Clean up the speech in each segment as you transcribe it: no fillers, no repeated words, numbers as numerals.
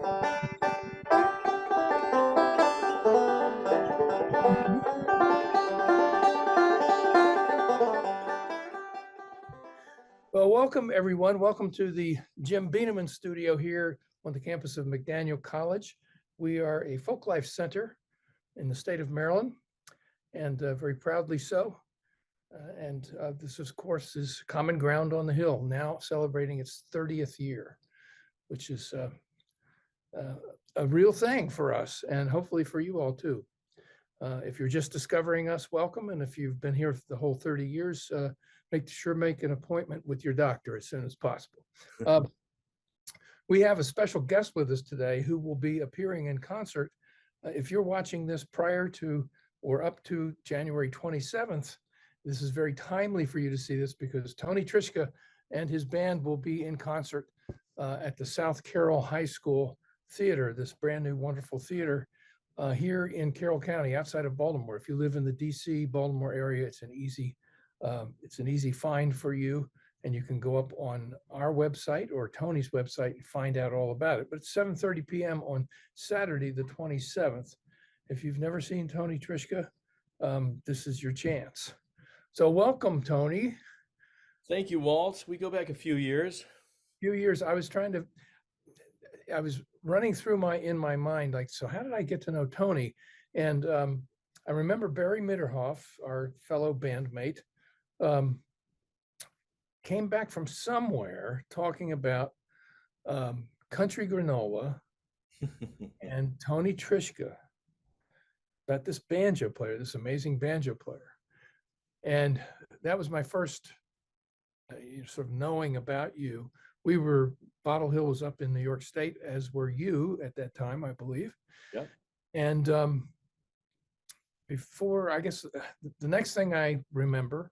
Well, welcome everyone. Welcome to the Jim Bieneman studio here on the campus of McDaniel College. We are a folk life center in the state of Maryland, and very proudly so. This, of course, is Common Ground on the Hill, now celebrating its 30th year, which is a real thing for us, and hopefully for you all too. If you're just discovering us, welcome. And if you've been here for the whole 30 years, make an appointment with your doctor as soon as possible. We have a special guest with us today who will be appearing in concert. If you're watching this prior to or up to January 27th, this is very timely for you to see this because Tony Trischka and his band will be in concert at the South Carroll High School Theater, this brand new wonderful theater here in Carroll County outside of Baltimore. If you live in the DC, Baltimore area, it's an easy find for you, and you can go up on our website or Tony's website and find out all about it. But it's 7:30 p.m. on Saturday, the 27th. If you've never seen Tony Trischka, this is your chance. So welcome, Tony. Thank you, Walt. We go back a few years. I was running through in my mind, like, so how did I get to know Tony? And I remember Barry Mitterhoff, our fellow bandmate, came back from somewhere talking about country granola and Tony Trischka, about this banjo player, this amazing banjo player. And that was my first sort of knowing about you. Bottle Hill was up in New York State, as were you at that time, I believe. Yeah. And before, I guess, the next thing I remember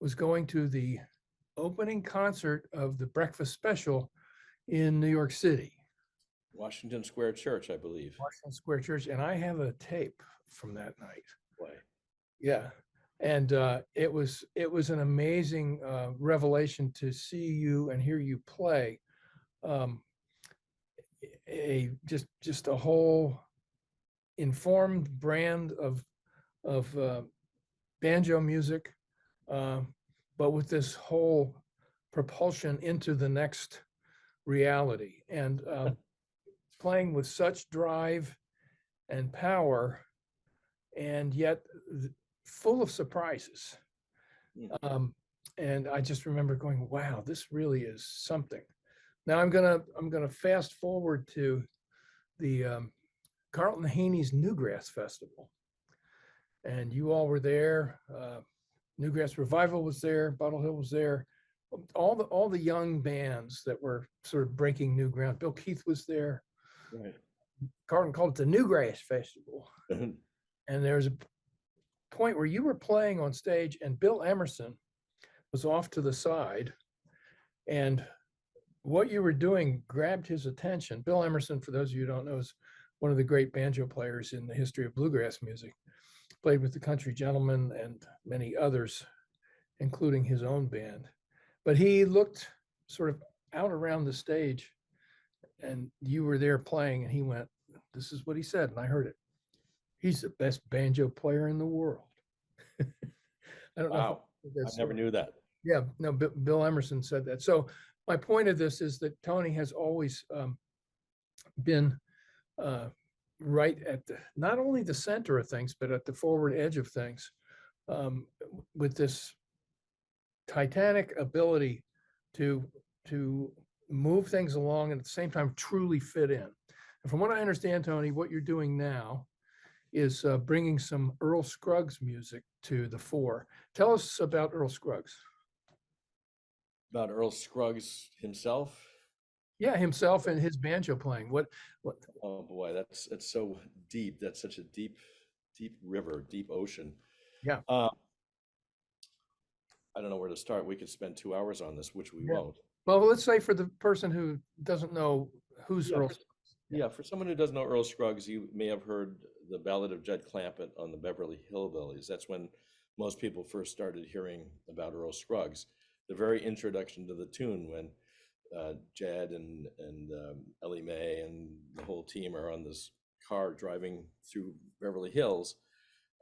was going to the opening concert of the Breakfast Special in New York City. Washington Square Church, I believe. Washington Square Church, and I have a tape from that night. Boy. Yeah, and it was an amazing revelation to see you and hear you play. Just a whole informed brand of banjo music, but with this whole propulsion into the next reality, and playing with such drive and power, and yet full of surprises. And I just remember going, wow, this really is something. Now I'm gonna fast forward to the Carlton Haney's Newgrass Festival, and you all were there. Newgrass Revival was there. Bottle Hill was there. All the young bands that were sort of breaking new ground. Bill Keith was there. Right. Carlton called it the Newgrass Festival. And there's a point where you were playing on stage, and Bill Emerson was off to the side, and what you were doing grabbed his attention. Bill Emerson, for those of you who don't know, is one of the great banjo players in the history of bluegrass music. Played with the Country Gentlemen and many others, including his own band. But he looked sort of out around the stage, and you were there playing, and he went, this is what he said, and I heard it. He's the best banjo player in the world. I don't know. I never knew that. Yeah, no, Bill Emerson said that. So my point of this is that Tony has always been right at not only the center of things, but at the forward edge of things, with this titanic ability to move things along and at the same time truly fit in. And from what I understand, Tony, what you're doing now is bringing some Earl Scruggs music to the fore. Tell us about Earl Scruggs. About Earl Scruggs himself? Yeah, himself and his banjo playing. What? Oh boy, that's so deep. That's such a deep river, deep ocean. Yeah. I don't know where to start. We could spend 2 hours on this, which we won't. Well, let's say for the person who doesn't know who's Earl Scruggs. Yeah, for someone who doesn't know Earl Scruggs, you may have heard the Ballad of Jed Clampett on the Beverly Hillbillies. That's when most people first started hearing about Earl Scruggs. The very introduction to the tune, when Jed and Ellie Mae and the whole team are on this car driving through Beverly Hills,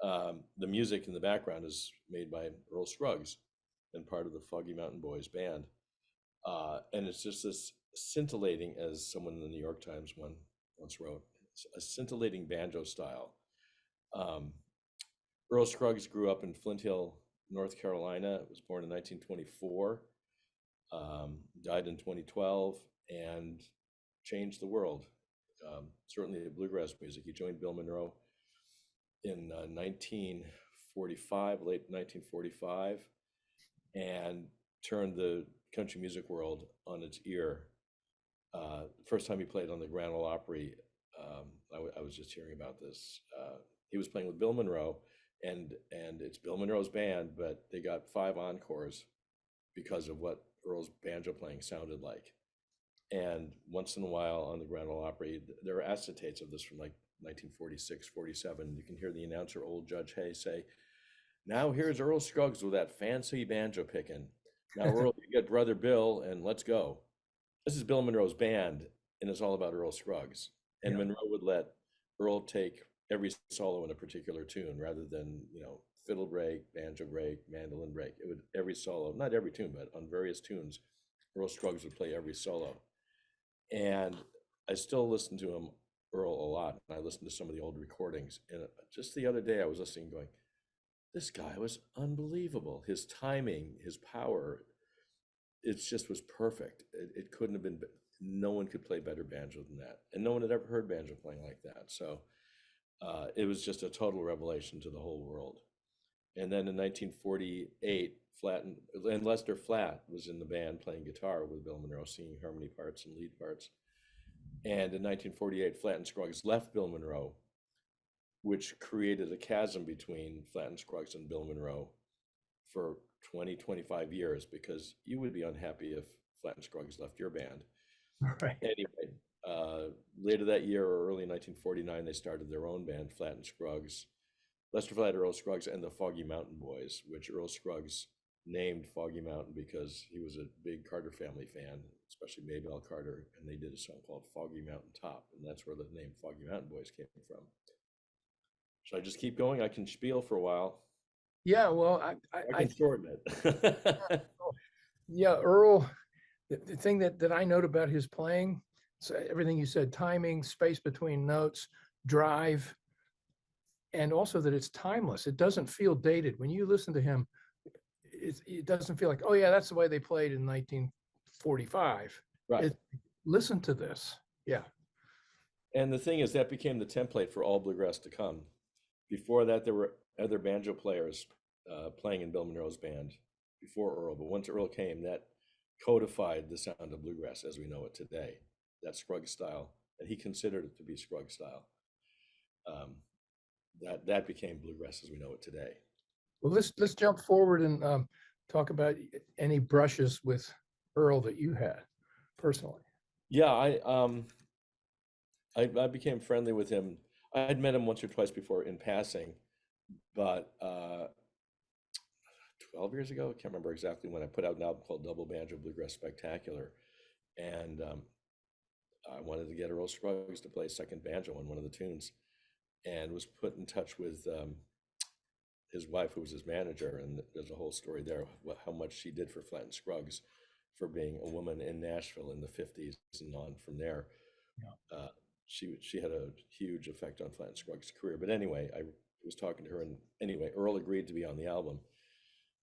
the music in the background is made by Earl Scruggs and part of the Foggy Mountain Boys band. And it's just this scintillating, as someone in the New York Times once wrote, a scintillating banjo style. Earl Scruggs grew up in Flint Hill, North Carolina. Was born in 1924, died in 2012, and changed the world. Certainly the bluegrass music. He joined Bill Monroe in 1945, late 1945, and turned the country music world on its ear. The first time he played on the Grand Ole Opry, I was just hearing about this. He was playing with Bill Monroe, and it's Bill Monroe's band, but they got 5 encores because of what Earl's banjo playing sounded like. And once in a while on the Grand Ole Opry, there are acetates of this from like 1946, 47. You can hear the announcer, old Judge Hay, say, "Now here's Earl Scruggs with that fancy banjo picking. Now, Earl, you get Brother Bill, and let's go." This is Bill Monroe's band, and it's all about Earl Scruggs. And Yeah. Monroe would let Earl take every solo in a particular tune rather than, fiddle break, banjo break, mandolin break. It would every solo, not every tune, but on various tunes, Earl Scruggs would play every solo. And I still listen to him, Earl, a lot. And I listen to some of the old recordings. And just the other day I was listening going, this guy was unbelievable. His timing, his power, it just was perfect. It couldn't have been, no one could play better banjo than that. And no one had ever heard banjo playing like that. So it was just a total revelation to the whole world. And then in 1948, and Lester Flatt was in the band playing guitar with Bill Monroe, singing harmony parts and lead parts. And in 1948, Flatt and Scruggs left Bill Monroe, which created a chasm between Flatt and Scruggs and Bill Monroe for 20, 25 years, because you would be unhappy if Flatt and Scruggs left your band. Right. Anyway, later that year or early 1949, they started their own band, Flatt and Scruggs, Lester Flatt, Earl Scruggs, and the Foggy Mountain Boys, which Earl Scruggs named Foggy Mountain because he was a big Carter family fan, especially Maybelle Carter, and they did a song called Foggy Mountain Top, and that's where the name Foggy Mountain Boys came from. Should I just keep going? I can spiel for a while. Yeah, well, I can shorten it. yeah, Earl, the thing that I note about his playing, so everything you said, timing, space between notes, drive, and also that it's timeless. It doesn't feel dated. When you listen to him, it doesn't feel like, oh yeah, that's the way they played in 1945. Right. Listen to this. Yeah. And the thing is, that became the template for all bluegrass to come. Before that, there were other banjo players playing in Bill Monroe's band before Earl. But once Earl came, that codified the sound of bluegrass as we know it today, that Scruggs style. And he considered it to be Scruggs style. That became bluegrass as we know it today. Well, let's jump forward and talk about any brushes with Earl that you had personally. Yeah, I became friendly with him. I had met him once or twice before in passing, but 12 years ago, I can't remember exactly when, I put out an album called Double Banjo Bluegrass Spectacular, and I wanted to get Earl Scruggs to play second banjo on one of the tunes, and was put in touch with his wife, who was his manager, and there's a whole story there, how much she did for Flatt and Scruggs for being a woman in Nashville in the 50s and on from there. Yeah. She had a huge effect on Flatt and Scruggs' career. But anyway, I was talking to her, and anyway, Earl agreed to be on the album.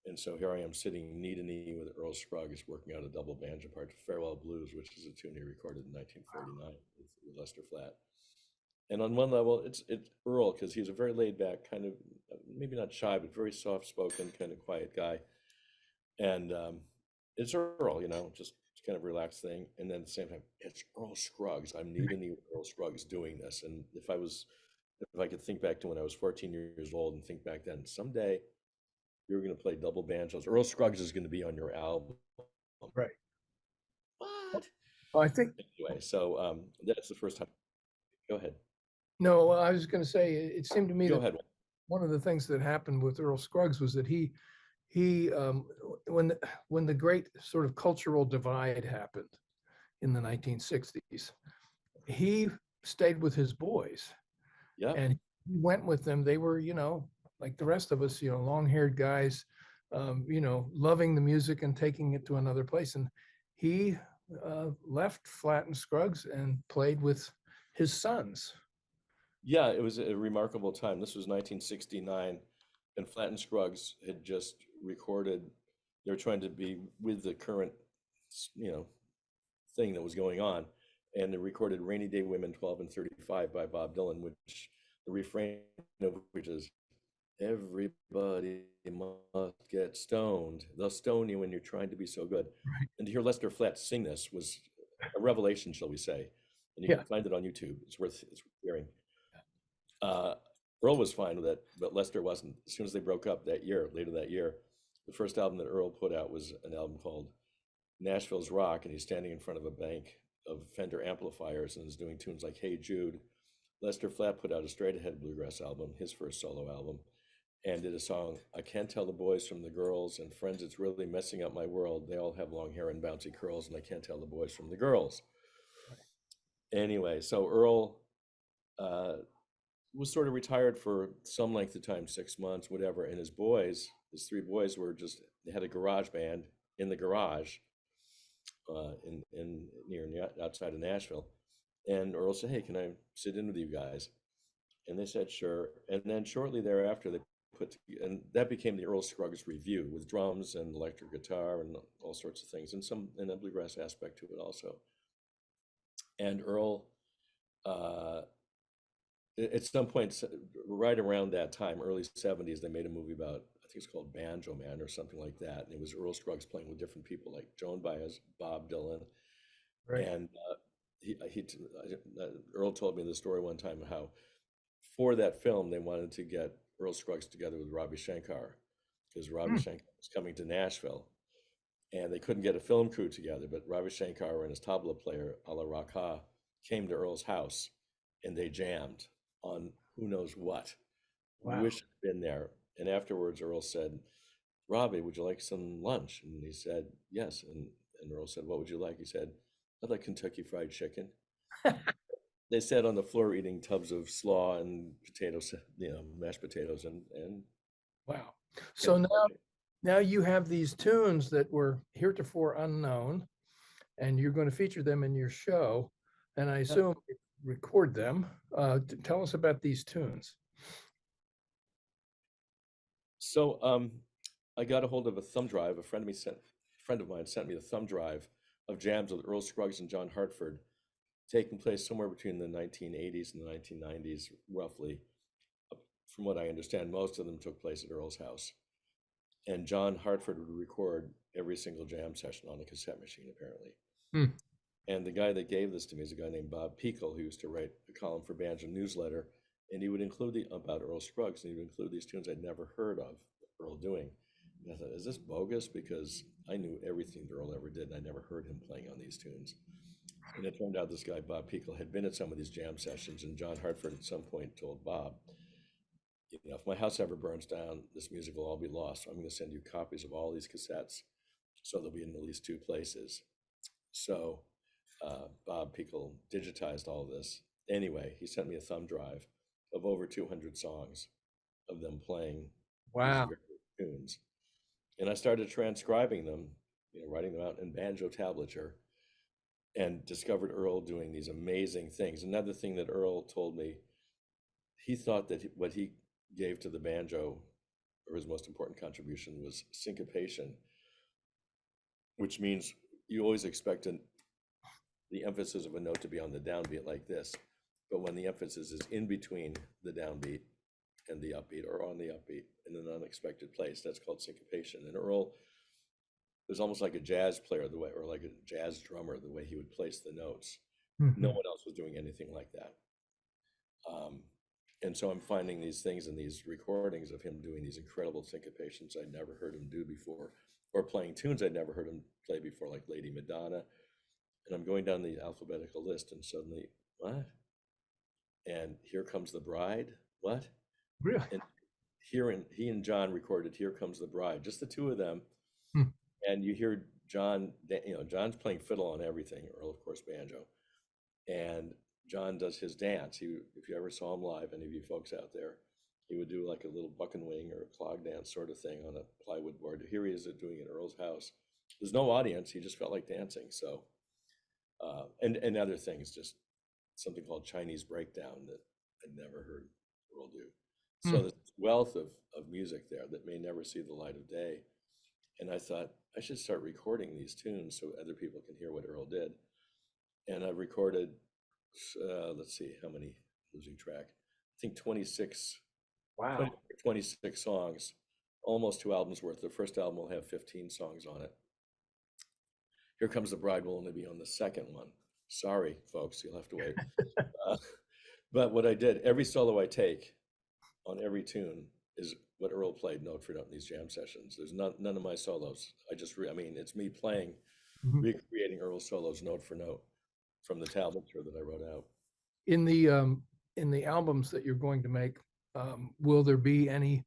And so here I am sitting knee to knee with Earl Scruggs working out a double banjo part to Farewell Blues, which is a tune he recorded in 1949 with Lester Flatt. And on one level, it's Earl, because he's a very laid back, kind of, maybe not shy, but very soft spoken, kind of quiet guy. And it's Earl, just kind of relaxed thing. And then at the same time, it's Earl Scruggs. I'm knee to knee with Earl Scruggs doing this. And if I could think back to when I was 14 years old and think back then, someday you're going to play double banjos. Earl Scruggs is going to be on your album. Right. What? Well, I think. Anyway, so that's the first time. Go ahead. No, I was going to say, it seemed to me Go that ahead. one of the things that happened with Earl Scruggs was that he when the great sort of cultural divide happened in the 1960s, he stayed with his boys, Yep. and he went with them. They were, like the rest of us, long-haired guys, loving the music and taking it to another place. And he left Flat and Scruggs and played with his sons. Yeah, it was a remarkable time. This was 1969, and Flat and Scruggs had just recorded. They were trying to be with the current, you know, thing that was going on, and they recorded "Rainy Day Women 12 and 35" by Bob Dylan, which the refrain of which is "Everybody must get stoned. They'll stone you when you're trying to be so good." Right. And to hear Lester Flatt sing this was a revelation, shall we say? And you Yeah. can find it on YouTube. It's worth hearing. Uh, Earl was fine with it, but Lester wasn't. As soon as they broke up that year, later that year, the first album that Earl put out was an album called Nashville's Rock, and he's standing in front of a bank of Fender amplifiers and is doing tunes like Hey Jude. Lester Flatt put out a straight ahead bluegrass album, his first solo album, and did a song, I Can't Tell the Boys from the Girls, and Friends, It's Really Messing Up My World. They all have long hair and bouncy curls, and I can't tell the boys from the girls. Anyway, so Earl uh, was sort of retired for some length of time, 6 months, whatever. And his boys, his three boys, they had a garage band in the garage in near outside of Nashville. And Earl said, "Hey, can I sit in with you guys?" And they said, "Sure." And then shortly thereafter, and that became the Earl Scruggs Review with drums and electric guitar and all sorts of things, and a bluegrass aspect to it also. And Earl, uh, at some point, right around that time, early 70s, they made a movie about, I think it's called Banjo Man or something like that. And it was Earl Scruggs playing with different people like Joan Baez, Bob Dylan. Right. And Earl told me the story one time how for that film, they wanted to get Earl Scruggs together with Ravi Shankar because Ravi Hmm. Shankar was coming to Nashville. And they couldn't get a film crew together, but Ravi Shankar and his tabla player, Ala Rakha, came to Earl's house and they jammed on who knows what. Wow. Wish I'd been there. And afterwards, Earl said, Robbie, would you like some lunch? And he said, yes. And Earl said, what would you like? He said, I'd like Kentucky Fried Chicken. They sat on the floor eating tubs of slaw and potatoes, mashed potatoes and Wow. So Kentucky Fried now, Chicken. now you have these tunes that were heretofore unknown, and you're going to feature them in your show, and I Yeah. assume you record them. Tell us about these tunes. So I got a hold of a thumb drive. A friend of mine sent me a thumb drive of jams with Earl Scruggs and John Hartford, taking place somewhere between the 1980s and the 1990s, roughly. From what I understand, most of them took place at Earl's house. And John Hartford would record every single jam session on a cassette machine, apparently. Hmm. And the guy that gave this to me is a guy named Bob Pekel, who used to write a column for Banjo Newsletter, and he would include about Earl Scruggs, and he would include these tunes I'd never heard of Earl doing. And I thought, is this bogus? Because I knew everything that Earl ever did, and I never heard him playing on these tunes. And it turned out this guy, Bob Pekel, had been at some of these jam sessions, and John Hartford at some point told Bob, if my house ever burns down, this music will all be lost. So I'm going to send you copies of all these cassettes, so they'll be in at least two places. So Bob Pekel digitized all this. Anyway, he sent me a thumb drive of over 200 songs of them playing these Wow. various tunes. And I started transcribing them, writing them out in banjo tablature, and discovered Earl doing these amazing things. Another thing that Earl told me, he thought that what he gave to the banjo, or his most important contribution, was syncopation, which means you always expect the emphasis of a note to be on the downbeat like this. But when the emphasis is in between the downbeat and the upbeat, or on the upbeat in an unexpected place, that's called syncopation. And Earl was almost like a jazz player, or like a jazz drummer, the way he would place the notes. No Mhm. one else was doing anything like that. Um, and so I'm finding these things in these recordings of him doing these incredible syncopations I'd never heard him do before, or playing tunes I'd never heard him play before, like Lady Madonna. And I'm going down the alphabetical list, and suddenly, what? And Here Comes the Bride, what? Really? And he and John recorded Here Comes the Bride, just the two of them. Hmm. And you hear John, John's playing fiddle on everything, Earl, of course, banjo. And John does his dance. If you ever saw him live, any of you folks out there, he would do like a little buck and wing or a clog dance sort of thing on a plywood board. Here he is doing it at Earl's house. There's no audience. He just felt like dancing. So, and other things, just something called Chinese breakdown that I'd never heard Earl do. So there's wealth of music there that may never see the light of day. And I thought I should start recording these tunes so other people can hear what Earl did. And I recorded, let's see, how many, losing track, I think 26, Wow. 20, 26 songs, almost 2 albums worth. The first album will have 15 songs on it. Here Comes the Bride will only be on the second one. Sorry, folks, you'll have to wait. But what I did, every solo I take on every tune is what Earl played note for note in these jam sessions. There's none of my solos. I mean, it's me playing, recreating Earl's solos note for note from the tablature that I wrote out. In the albums that you're going to make, will there be any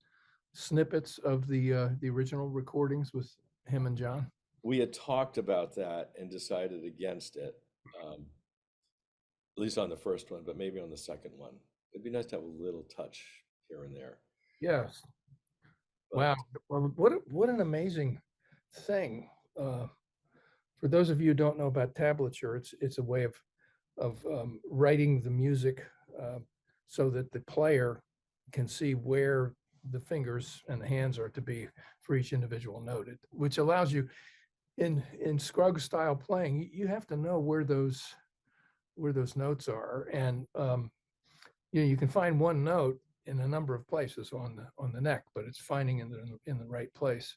snippets of the original recordings with him and John? We had talked about that and decided against it, at least on the first one, but maybe on the second one. It'd be nice to have a little touch here and there. Yes. But, wow. Well, what an amazing thing. For those of you who don't know about tablature, it's a way of writing the music so that the player can see where the fingers and the hands are to be for each individual note, which allows you in Scruggs style playing, you have to know where those notes are. And you can find one note in a number of places on the neck, but it's finding in the right place.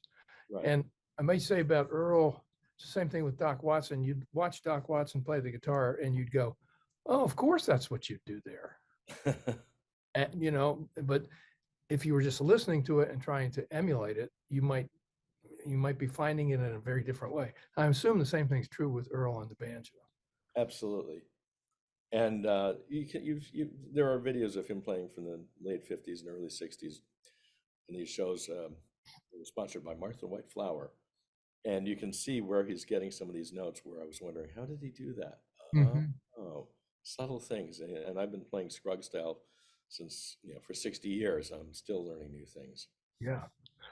right. And I might say about Earl, it's the same thing with Doc Watson. You'd watch Doc Watson play the guitar and you'd go, oh, of course that's what you do there. And, but if you were just listening to it and trying to emulate it, you might be finding it in a very different way. I assume the same thing's true with Earl on the banjo. Absolutely. And there are videos of him playing from the late 50s and early 60s. And these shows were sponsored by Martha White Flour. And you can see where he's getting some of these notes where I was wondering, how did he do that? Oh, subtle things. And I've been playing Scruggs style since, for 60 years. I'm still learning new things. Yeah.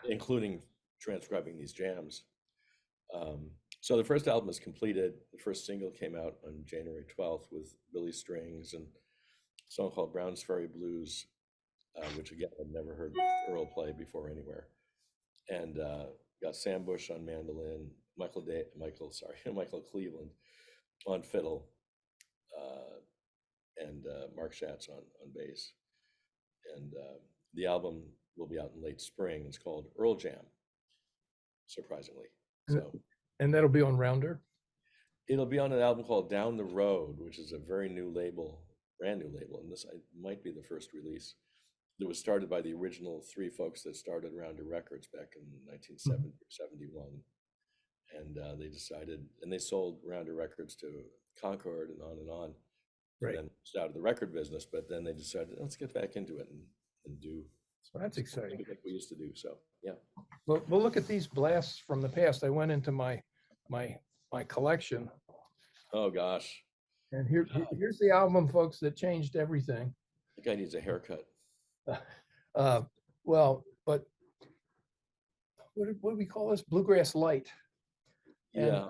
Including transcribing these jams. So the first album is completed. The first single came out on January 12th with Billy Strings and a song called Brown's Ferry Blues, which again, I'd never heard Earl play before anywhere. And got Sam Bush on mandolin, Michael Cleveland on fiddle, and Mark Schatz on bass. And the album will be out in late spring. It's called EarlJam, surprisingly. So, and that'll be on Rounder? It'll be on an album called Down the Road, which is a very new label, brand new label. And this might be the first release. It was started by the original 3 folks that started Rounder Records back in 1970 or 71. And they decided, and they sold Rounder Records to Concord and on and on. Right. And then out of the record business, but then they decided, let's get back into it and do. So that's exciting. Like we used to do. So, yeah. Well, we'll look at these blasts from the past. I went into my collection. Oh, gosh. And here's the album, folks, that changed everything. The guy needs a haircut. Well, but what do we call this? Bluegrass Light. Yeah,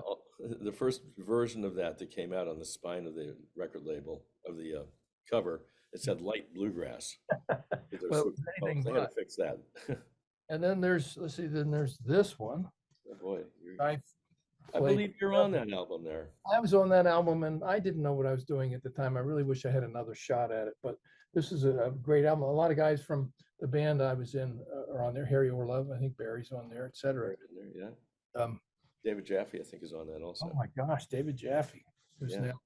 the first version of that came out on the spine of the record label of the cover, it said Light Bluegrass. Well, they had to fix that. And then there's this one. Oh boy, I believe you're on that album there. I was on that album and I didn't know what I was doing at the time. I really wish I had another shot at it, but this is a great album. A lot of guys from the band I was in are on there. Harry Orlove, I think Barry's on there, etc. Yeah. David Jaffe, I think, is on that also. Oh my gosh, David Jaffe, who's now,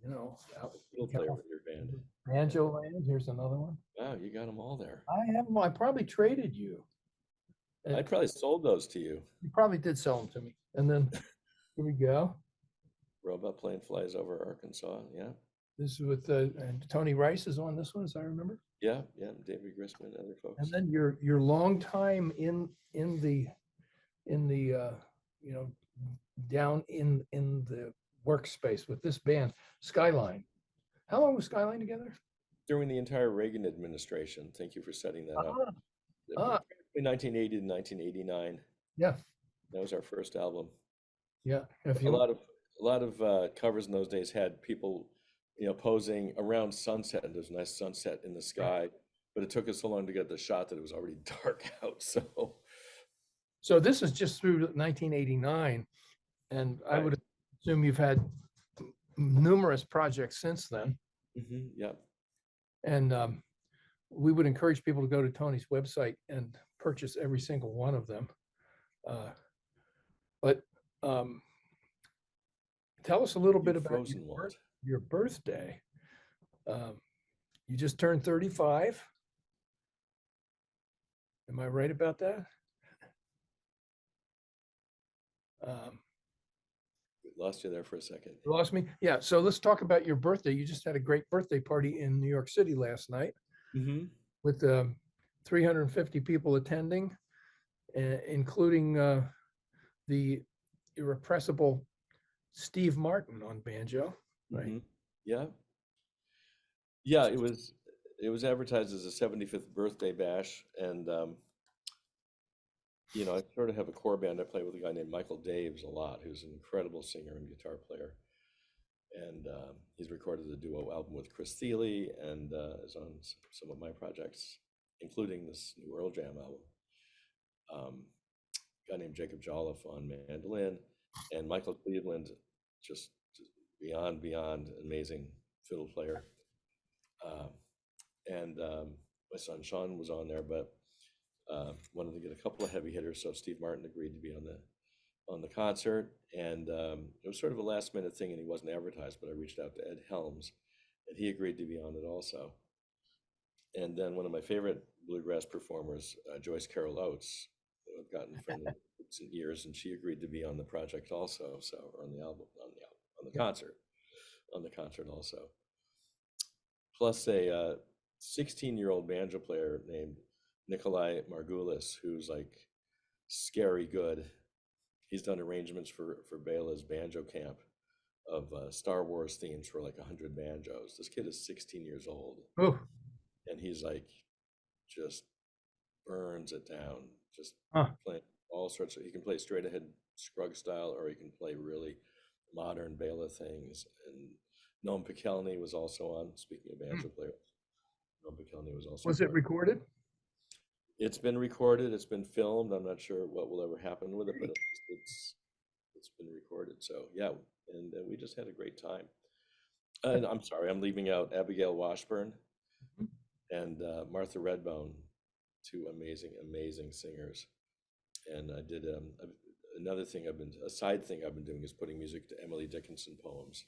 he'll play with your band. Banjo Land. Here's another one. Wow, you got them all there. I have them. I probably traded you. I probably sold those to you. You probably did sell them to me. And then here we go. Robot Plane Flies Over Arkansas. Yeah. This is with and Tony Rice is on this one, as I remember. Yeah, David Grisman, other folks. And then your long time in the down in the workspace with this band, Skyline. How long was Skyline together? During the entire Reagan administration. Thank you for setting that up. Ah, ah, Between 1980 and 1989. yeah, That was our first album. yeah. If A you, lot of covers in those days had people, posing around sunset, and there's a nice sunset in the sky, but it took us so long to get the shot that it was already dark out. So, so this is just through 1989, and I right. would assume you've had numerous projects since then. Yeah. And we would encourage people to go to Tony's website and purchase every single one of them. But tell us a little bit You've about frozen, Walt. your birthday. You just turned 35. Am I right about that? We lost you there for a second. You lost me? Yeah. So let's talk about your birthday. You just had a great birthday party in New York City last night with 350 people attending, including the irrepressible Steve Martin on banjo, right? Yeah. Yeah, it was advertised as a 75th birthday bash, and I sort of have a core band. I play with a guy named Michael Daves a lot, who's an incredible singer and guitar player, and he's recorded a duo album with Chris Thiele, and is on some of my projects, including this new EarlJam album. A guy named Jacob Jolliffe on mandolin, and Michael Cleveland, just beyond amazing fiddle player. And my son Sean was on there, but wanted to get a couple of heavy hitters, so Steve Martin agreed to be on the concert, and it was sort of a last minute thing, and he wasn't advertised, but I reached out to Ed Helms, and he agreed to be on it also. And then one of my favorite bluegrass performers, Joyce Carroll Oates, who I've gotten friendly with in recent years, and she agreed to be on the project also, so or on the album, on the concert also. Plus a 16-year-old banjo player named Nikolai Margulis, who's like scary good. He's done arrangements for Bela's banjo camp of Star Wars themes for like 100 banjos. This kid is 16 years old, Oh, and he's like just burns it down, just huh. playing all sorts of. He can play straight ahead Scruggs style, or he can play really modern Bela things. And Noam Pikelny was also on. Speaking of banjo players, Noam Pikelny was also. Was it recorded? It's been recorded. It's been filmed. I'm not sure what will ever happen with it, but it's been recorded. So yeah, and we just had a great time. And I'm sorry, I'm leaving out Abigail Washburn and Martha Redbone, two amazing singers. And I did another thing a side thing I've been doing is putting music to Emily Dickinson poems.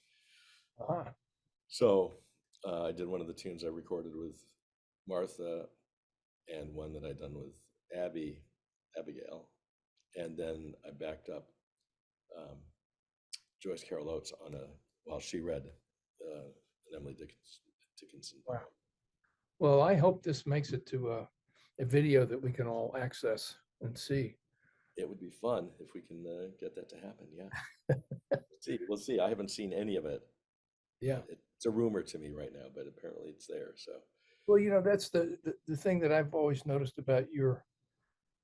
So I did one of the tunes I recorded with Martha, and one that I'd done with Abigail, and then I backed up Joyce Carroll Oates while she read an Emily Dickinson poem. Wow. Well, I hope this makes it to a video that we can all access and see. It would be fun if we can get that to happen. Yeah. We'll see. I haven't seen any of it. Yeah. It's a rumor to me right now, but apparently it's there. So. Well, that's the thing that I've always noticed about your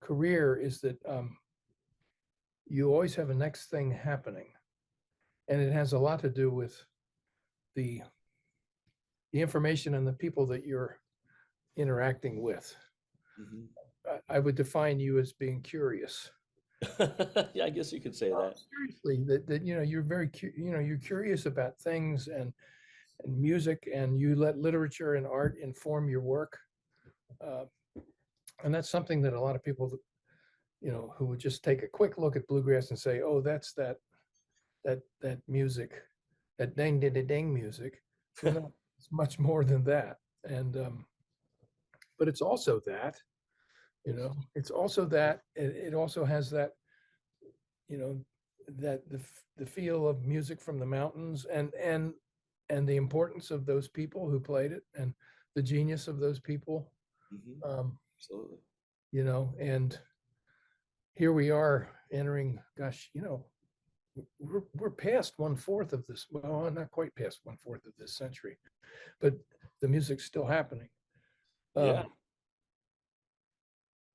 career is that you always have a next thing happening, and it has a lot to do with the information and the people that you're interacting with. I would define you as being curious. Yeah, I guess you could say that. Seriously, that you're very you're curious about things and music, and you let literature and art inform your work, and that's something that a lot of people, who would just take a quick look at bluegrass and say, "Oh, that's that music, that dang ding ding ding music." It's much more than that, and but it's also that, it's also that it also has that, that the feel of music from the mountains, and the importance of those people who played it, and the genius of those people. Absolutely. And here we are entering, gosh, we're past 1/4 of this. Well, not quite past 1/4 of this century, but the music's still happening. Yeah,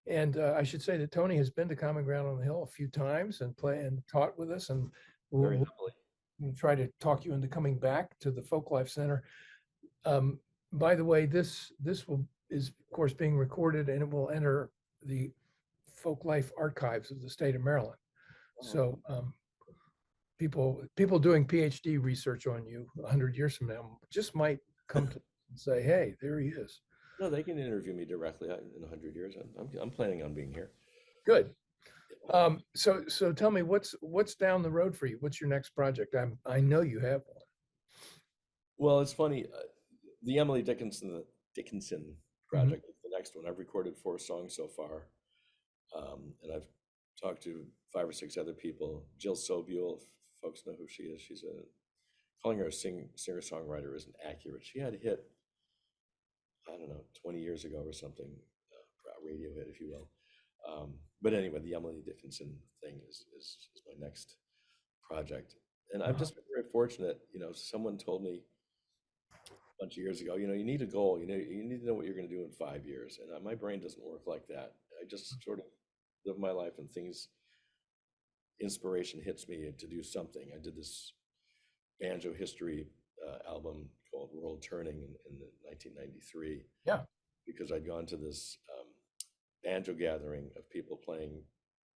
And I should say that Tony has been to Common Ground on the Hill a few times and taught with us, and very we'll, happily. we'll try to talk you into coming back to the Folklife Center. Um, by the way, this is of course being recorded, and it will enter the Folklife archives of the state of Maryland. Oh, So people doing PhD research on you 100 years from now just might come to and say, "Hey, there he is." no, they can interview me directly in 100 years. I'm planning on being here. Good. So tell me what's down the road for you? What's your next project? I know you have one. Well, it's funny. The Emily Dickinson Mhm. project is the next one. I've recorded 4 songs so far, and I've talked to 5 or 6 other people. Jill Sobule, if folks know who she is. She's calling her a singer-songwriter isn't accurate. She had a hit, I don't know, 20 years ago or something, a radio hit, if you will. But anyway, the Emily Dickinson thing is my next project. And I've Uh-huh. just been very fortunate. Someone told me a bunch of years ago, you need a goal. You need to know what you're going to do in 5 years. And my brain doesn't work like that. I just sort of live my life and inspiration hits me to do something. I did this banjo history album called World Turning in 1993 Yeah. because I'd gone to this banjo gathering of people playing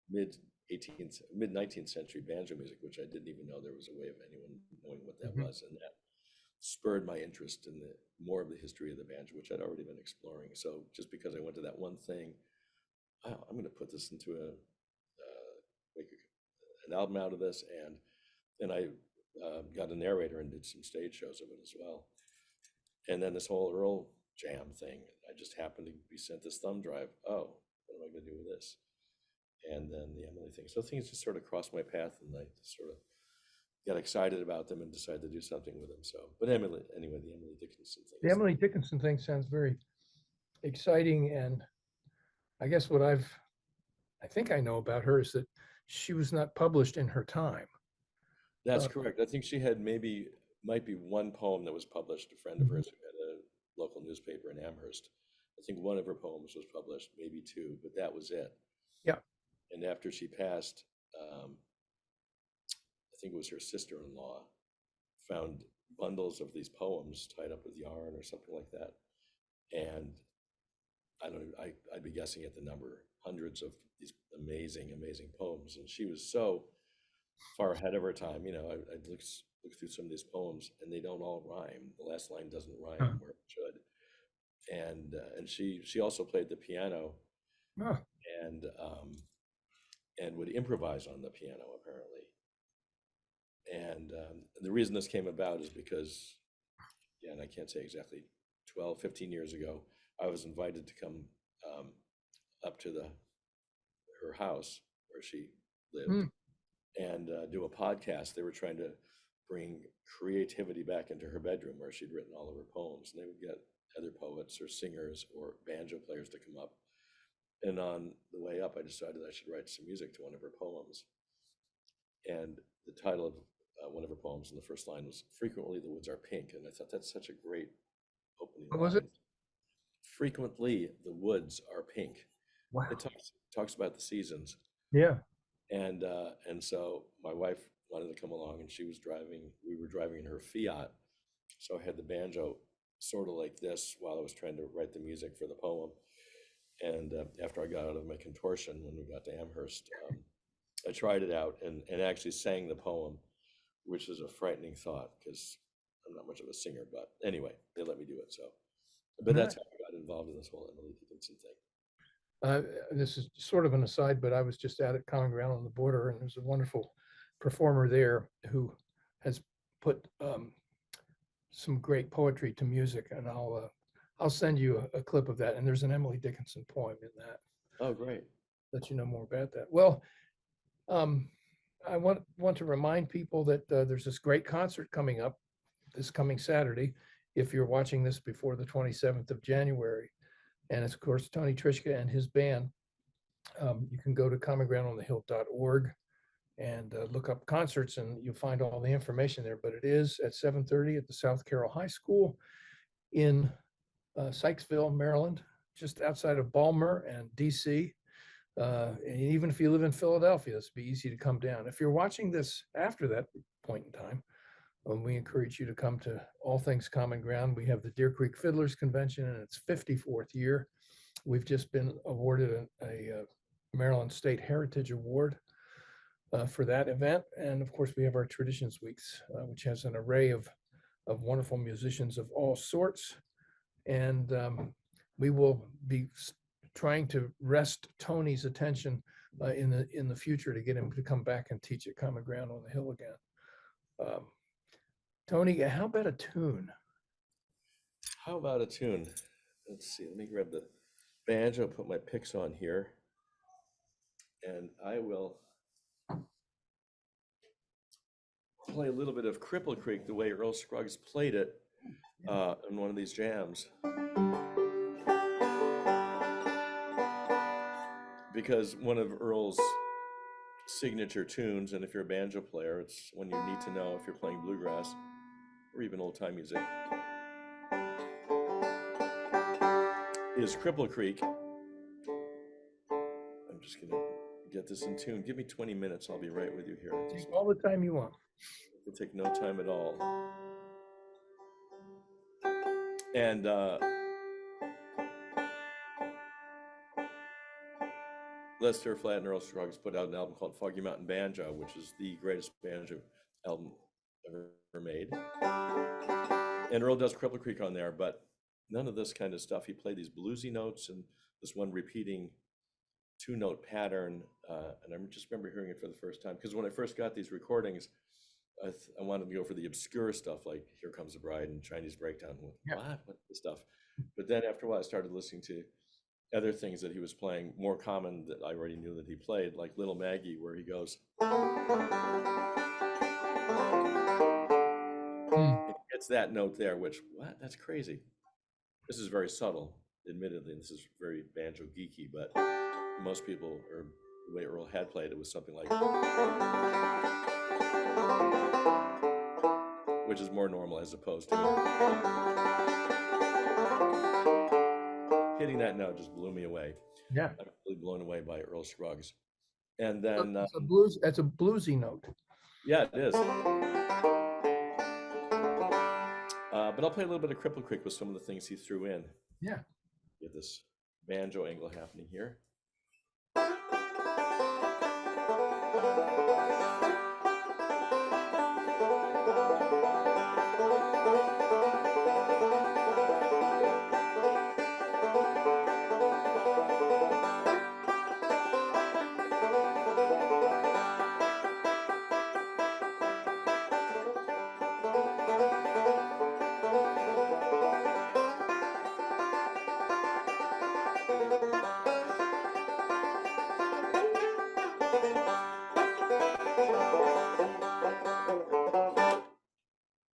mid 19th century banjo music, which I didn't even know there was a way of anyone knowing what that Mhm. was, and that spurred my interest in the more of the history of the banjo, which I'd already been exploring. So just because I went to that one thing, I'm going to put this into make an album out of this, and I got a narrator and did some stage shows of it as well. And then this whole EarlJam thing, I just happened to be sent this thumb drive. Oh, what am I going to do with this? And then the Emily thing. So things just sort of crossed my path, and I sort of got excited about them and decided to do something with them. So, but anyway, the Emily Dickinson thing. The Emily Dickinson thing sounds very exciting, and I guess I think I know about her is that she was not published in her time. That's Uh, correct. I think she had might be one poem that was published. A friend of Mhm. hers who had a local newspaper in Amherst. I think one of her poems was published, maybe 2, but that was it. Yeah. And after she passed, um, I think it was her sister-in-law found bundles of these poems tied up with yarn or something like that. And I don't know, I'd be guessing at the number, hundreds of these amazing, amazing poems. And she was so far ahead of her time. I'd look through some of these poems and they don't all rhyme. The last line doesn't rhyme Huh. where it should. And she also played the piano Oh, and and would improvise on the piano apparently. And the reason this came about is because, yeah, and I can't say exactly, 12, 15 years ago, I was invited to come um, up to her house where she lived mm, and do a podcast. They were trying to bring creativity back into her bedroom where she'd written all of her poems. And they would get other poets or singers or banjo players to come up. And on the way up, I decided I should write some music to one of her poems. And the title of one of her poems in the first line was "Frequently the woods are pink," and I thought that's such a great opening what was it? line. Frequently the woods are pink. It Wow. talks about the seasons, Yeah. and so my wife wanted to come along, and she was driving. We were driving in her Fiat, so I had the banjo sort of like this while I was trying to write the music for the poem. And after I got out of my contortion, when we got to Amherst, I tried it out and actually sang the poem, which is a frightening thought because I'm not much of a singer. But anyway, they let me do it. So, but that's Nice. how I got involved in this whole Emily Dickinson thing. This is sort of an aside, but I was just out at Common Ground on the Border, and there's a wonderful performer there who has put some great poetry to music, and I'll send you a clip of that. And there's an Emily Dickinson poem in that. Oh, great. Let you know more about that. Well, um, I want to remind people that there's this great concert coming up this coming Saturday. If you're watching this before the 27th of January, and it's of course Tony Trischka and his band. You can go to commongroundonthehill.org and look up concerts, and you'll find all the information there. But it is at 7:30 at the South Carroll High School in Sykesville, Maryland, just outside of Balmer and DC. And even if you live in Philadelphia, it's be easy to come down. If you're watching this after that point in time, we encourage you to come to All Things Common Ground. We have the Deer Creek Fiddlers Convention in its 54th year. We've just been awarded a Maryland State Heritage Award for that event. And of course, we have our Traditions Weeks, which has an array of wonderful musicians of all sorts. And we will be trying to wrest Tony's attention in the future to get him to come back and teach at Common Ground on the Hill again. Tony, how about a tune? How about a tune? Let's see, let me grab the banjo, put my picks on here, and I will play a little bit of Cripple Creek the way Earl Scruggs played it in one of these jams. Because one of Earl's signature tunes, and if you're a banjo player, it's one you need to know if you're playing bluegrass or even old time music, is Cripple Creek. I'm just gonna get this in tune. Give me 20 minutes, I'll be right with you here. Take all the time you want. It'll take no time at all. And Lester Flatt and Earl Scruggs put out an album called Foggy Mountain Banjo, which is the greatest banjo album ever made. And Earl does Cripple Creek on there, but none of this kind of stuff. He played these bluesy notes and this one repeating two-note pattern. And I just remember hearing it for the first time, because when I first got these recordings, I wanted to go for the obscure stuff like Here Comes the Bride and Chinese Breakdown. What the stuff? But then after a while, I started listening to other things that he was playing, more common that I already knew that he played, like Little Maggie, where he goes, it's that note there, which, that's crazy. This is very subtle, admittedly, and this is very banjo geeky, but most people, or the way Earl had played it, was something like, which is more normal as opposed to hitting that note just blew me away. Yeah, I'm really blown away by Earl Scruggs. And then that's a bluesy note. Yeah, it is. But I'll play a little bit of Cripple Creek with some of the things he threw in. Yeah. Get this banjo angle happening here.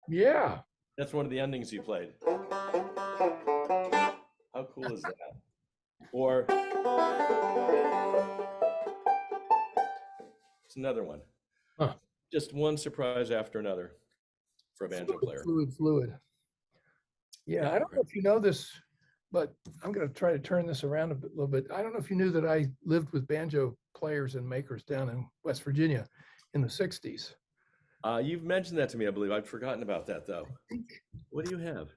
Yeah. That's one of the endings he played. How cool is that? Or it's another one. Huh. Just one surprise after another for a banjo player. Fluid. Yeah, I don't know if you know this, but I'm going to try to turn this around a little bit. I don't know if you knew that I lived with banjo players and makers down in West Virginia in the 60s. You've mentioned that to me, I believe. I'd forgotten about that, though. What do you have?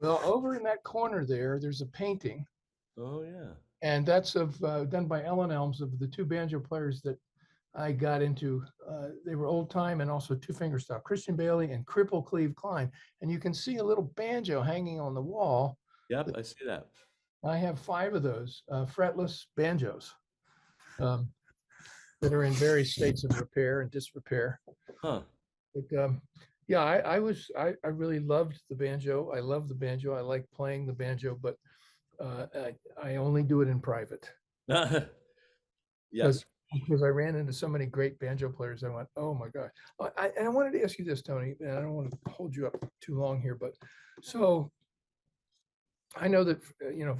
Well, over in that corner there's a painting. Oh, yeah. And that's done by Ellen Elms, of the two banjo players that I got into. They were old time and also two fingerstyle, Christian Bailey and Cripple Cleve Klein. And you can see a little banjo hanging on the wall. Yep, I see that. I have 5 of those fretless banjos that are in various states of repair and disrepair. Huh. But yeah, I really loved the banjo. I love the banjo. I like playing the banjo, but I only do it in private. Yes. Because I ran into so many great banjo players. I went, oh my God. And I wanted to ask you this, Tony, and I don't want to hold you up too long here, but so I know that,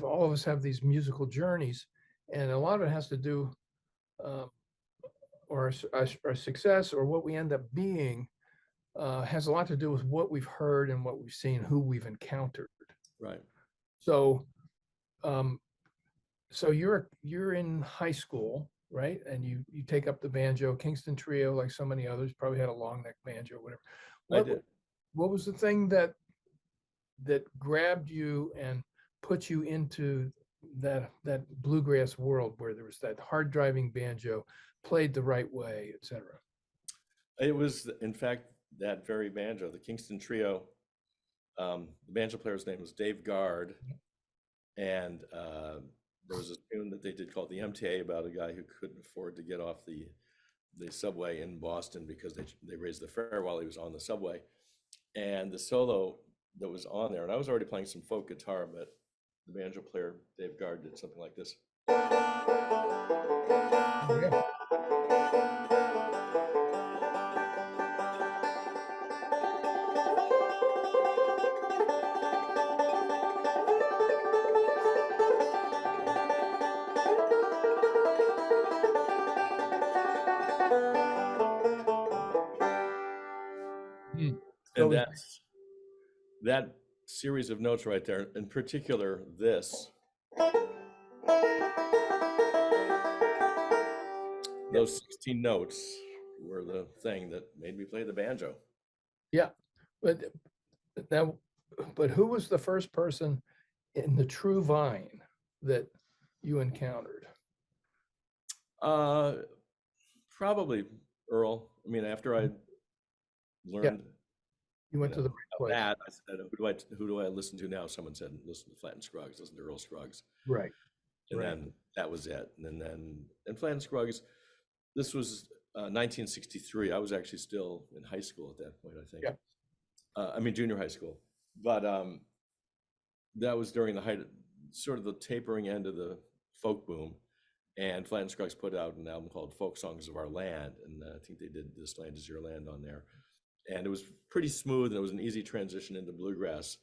all of us have these musical journeys, and a lot of it has to do, our success or what we end up being has a lot to do with what we've heard and what we've seen, who we've encountered. Right. So, um, so you're in high school, right? And you take up the banjo, Kingston Trio, like so many others, probably had a long neck banjo, whatever. I What did. what was the thing that grabbed you and put you into that bluegrass world where there was that hard driving banjo played the right way, etc.? It was, in fact, that very banjo, the Kingston Trio. The banjo player's name was Dave Guard, and there was a tune that they did called the MTA about a guy who couldn't afford to get off the subway in Boston because they raised the fare while he was on the subway. And the solo that was on there, and I was already playing some folk guitar, but the banjo player, Dave Guard, did something like this. Yeah. Hmm. So And that series of notes right there, in particular, those 16 notes were the thing that made me play the banjo. yeah, but now, but who was the first person in the true vine that you encountered? Probably Earl. I mean, after I Yeah, learned, you went to the right place. that, I said, who do I listen to now? Someone said, listen to Flat and Scruggs, listen to Earl Scruggs. Right. And Right. then that was it. And Flat and Scruggs, this was 1963. I was actually still in high school at that point, I think. Yeah. I mean, junior high school. But that was during the height, sort of the tapering end of the folk boom. And Flat and Scruggs put out an album called Folk Songs of Our Land. And I think they did This Land Is Your Land on there. And it was pretty smooth, and it was an easy transition into bluegrass.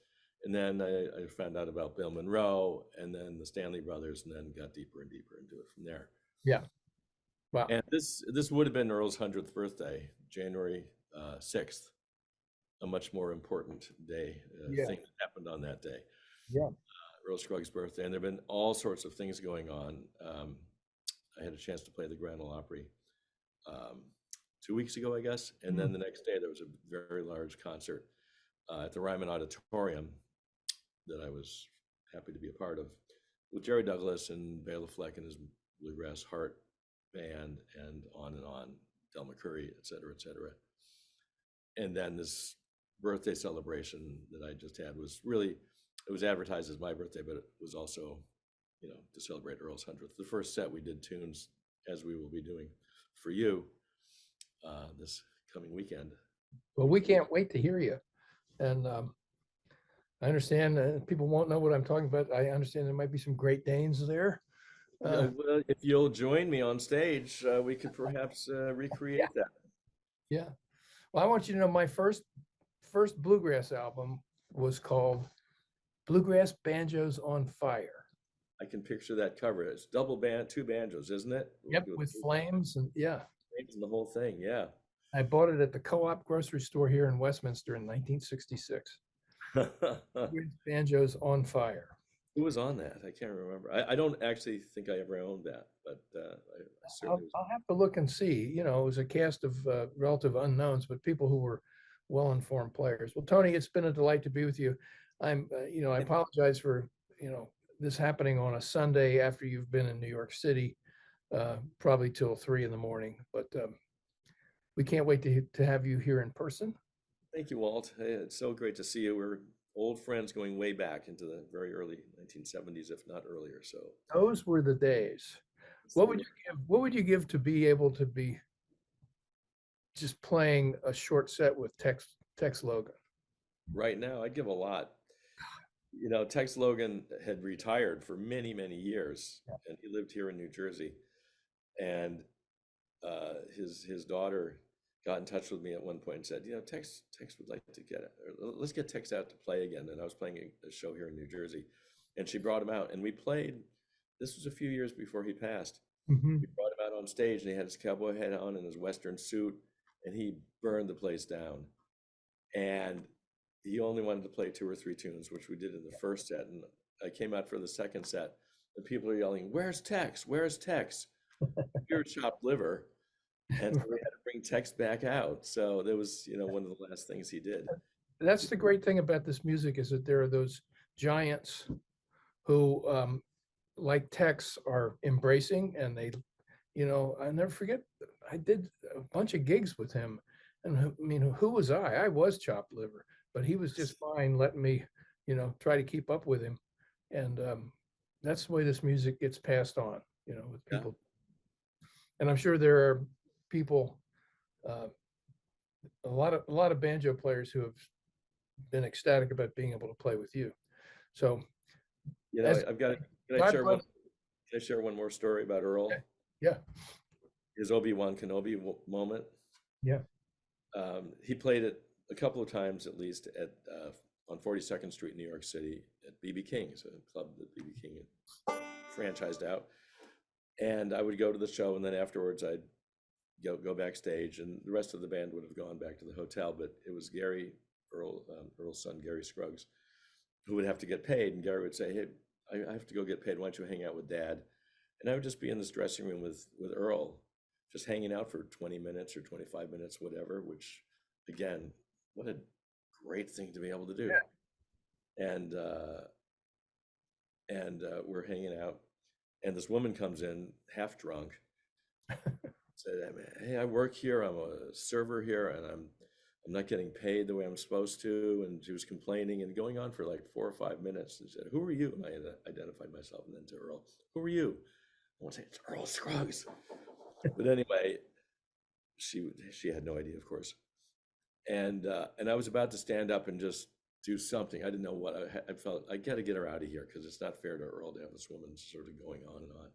And then I found out about Bill Monroe, and then the Stanley Brothers, and then got deeper and deeper into it from there. Yeah. Wow. And this would have been Earl's 100th birthday, January 6th, a much more important day, Yeah. thing that happened on that day. Yeah. Earl Scruggs' birthday, and there have been all sorts of things going on. I had a chance to play the Grand Ole Opry 2 weeks ago, I guess, and then the next day there was a very large concert at the Ryman Auditorium that I was happy to be a part of, with Jerry Douglas and Bela Fleck and his Bluegrass Heart Band, and on, Del McCoury, et cetera, et cetera. And then this birthday celebration that I just had was really, it was advertised as my birthday, but it was also, to celebrate Earl's 100th. The first set we did tunes, as we will be doing for you this coming weekend. Well, we can't wait to hear you. And I understand people won't know what I'm talking about. I understand there might be some Great Danes there. Well, if you'll join me on stage, we could perhaps recreate that. Yeah. Well, I want you to know my first bluegrass album was called Bluegrass Banjos on Fire. I can picture that cover. It's double band, two banjos, isn't it? Yep, with flames and yeah. Flames and the whole thing, yeah. I bought it at the Co-op grocery store here in Westminster in 1966. Banjos on Fire. Who was on that? I can't remember. I don't actually think I ever owned that, but I'll have to look and see. It was a cast of relative unknowns, but people who were well-informed players. Well, Tony, it's been a delight to be with you. I apologize for, this happening on a Sunday after you've been in New York City, probably till 3 a.m, but we can't wait to have you here in person. Thank you, Walt. Hey, it's so great to see you. We're old friends going way back into the very early 1970s, if not earlier. So those were the days. What would you give to be able to be just playing a short set with Tex Logan? Right now, I'd give a lot. Tex Logan had retired for many, many years, and he lived here in New Jersey. And his daughter got in touch with me at one point and said, Tex would like to let's get Tex out to play again. And I was playing a show here in New Jersey, and she brought him out, and we played. This was a few years before he passed. Mhm. We brought him out on stage, and he had his cowboy hat on and his Western suit, and he burned the place down. And he only wanted to play 2 or 3 tunes, which we did in the first set. And I came out for the second set, and people are yelling, "Where's Tex? Where's Tex?" Pure chopped liver. And so we had to bring Tex back out. So that was, one of the last things he did. That's the great thing about this music is that there are those giants who, like Tex, are embracing, and I never forget, I did a bunch of gigs with him. And I mean, who was I? I was chopped liver, but he was just fine letting me, try to keep up with him. And that's the way this music gets passed on, with Yeah. people. And I'm sure there are people, uh, a lot of banjo players who have been ecstatic about being able to play with you. So as I've got, can I God share bless, one more story about Earl? yeah, His Obi-Wan Kenobi moment. yeah. He played it a couple of times at least on 42nd Street, New York City, at BB King's, a club that BB King had franchised out. And I would go to the show, and then afterwards I'd go backstage, and the rest of the band would have gone back to the hotel. But it was Earl's son, Gary Scruggs, who would have to get paid. And Gary would say, "Hey, I have to go get paid. Why don't you hang out with Dad?" And I would just be in this dressing room with Earl, just hanging out for 20 minutes or 25 minutes, whatever, which, again, what a great thing to be able to do. And we're hanging out, and this woman comes in half drunk, said, "Hey, I work here. I'm a server here, and I'm not getting paid the way I'm supposed to." And she was complaining and going on for like 4 or 5 minutes. And said, "Who are you?" And I identified myself, and then to Earl, "Who are you?" I want to say, "It's Earl Scruggs." But anyway, she had no idea, of course. And I was about to stand up and just do something. I didn't know what. I felt I got to get her out of here, because it's not fair to Earl to have this woman sort of going on and on.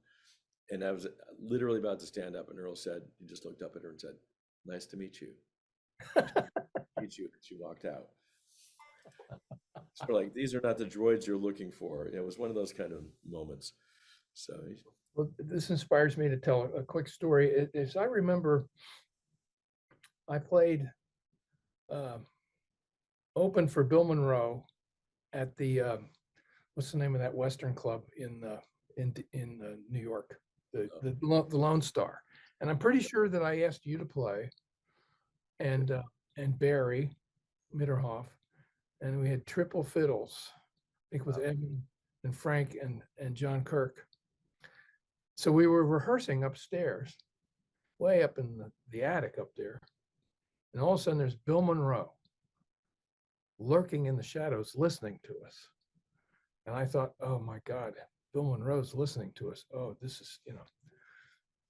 And I was literally about to stand up, and Earl said, he just looked up at her and said, "Nice to meet you." Meet you. She walked out. So like, these are not the droids you're looking for. It was one of those kind of moments. So Well, this inspires me to tell a quick story. As I remember, I played open for Bill Monroe at the what's the name of that Western club in New York, the Lone Star. And I'm pretty sure that I asked you to play, and Barry Mitterhoff, and we had triple fiddles, I think with Evan and Frank and John Kirk. So we were rehearsing upstairs, way up in the attic up there. And all of a sudden there's Bill Monroe lurking in the shadows listening to us. And I thought, oh my God, Bill Monroe's listening to us. Oh, this is,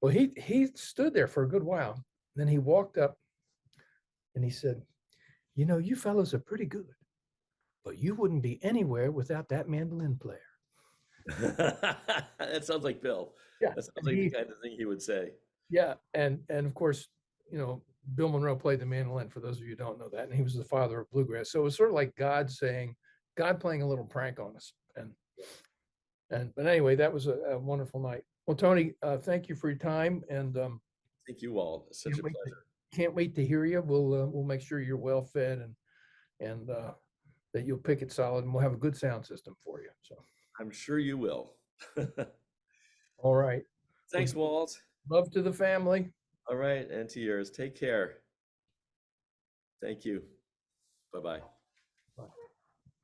Well, he stood there for a good while. Then he walked up and he said, "You fellows are pretty good, but you wouldn't be anywhere without that mandolin player." that sounds like Bill. Yeah. That sounds like the kind of thing he would say. Yeah. And of course, Bill Monroe played the mandolin, for those of you who don't know that. And he was the father of bluegrass. So it was sort of like God playing a little prank on us. But anyway, that was a wonderful night. Well, Tony, thank you for your time. And Thank you, Walt. It's such a pleasure. Can't wait to hear you. We'll make sure you're well fed and that you'll pick it solid, and we'll have a good sound system for you. So I'm sure you will. all right. Thanks, Walt. Love to the family. All right, and to yours. Take care. Thank you. Bye-bye.